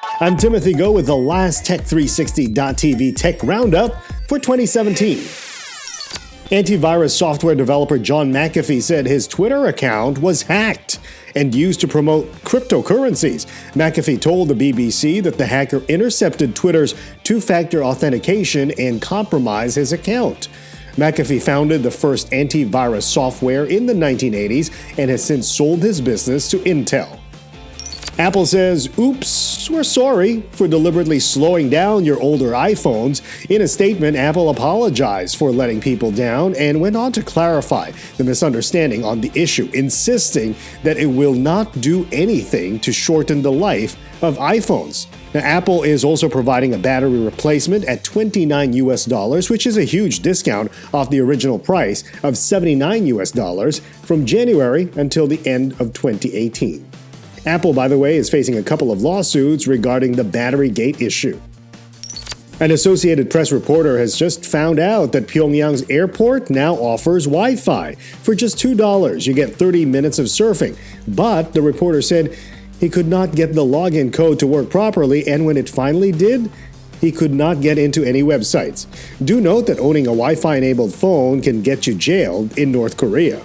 I'm Timothy Go with the last Tech360.tv Tech Roundup for 2017. Antivirus software developer John McAfee said his Twitter account was hacked and used to promote cryptocurrencies. McAfee told the BBC that the hacker intercepted Twitter's two-factor authentication and compromised his account. McAfee founded the first antivirus software in the 1980s and has since sold his business to Intel. Apple says, oops, we're sorry for deliberately slowing down your older iPhones. In a statement, Apple apologized for letting people down and went on to clarify the misunderstanding on the issue, insisting that it will not do anything to shorten the life of iPhones. Now, Apple is also providing a battery replacement at $29, which is a huge discount off the original price of $79 from January until the end of 2018. Apple, by the way, is facing a couple of lawsuits regarding the Batterygate issue. An Associated Press reporter has just found out that Pyongyang's airport now offers Wi-Fi. For just $2, you get 30 minutes of surfing. But the reporter said he could not get the login code to work properly, and when it finally did, he could not get into any websites. Do note that owning a Wi-Fi-enabled phone can get you jailed in North Korea.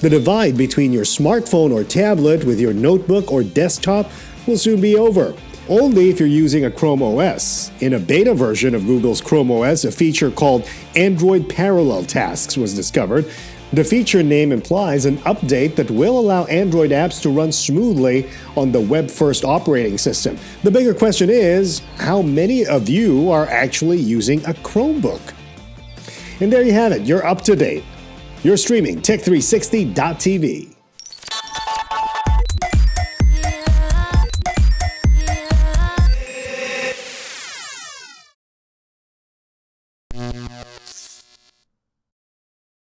The divide between your smartphone or tablet with your notebook or desktop will soon be over, only if you're using a Chrome OS. In a beta version of Google's Chrome OS, a feature called Android Parallel Tasks was discovered. The feature name implies an update that will allow Android apps to run smoothly on the web-first operating system. The bigger question is, how many of you are actually using a Chromebook? And there you have it, you're up to date. You're streaming Tech360.tv.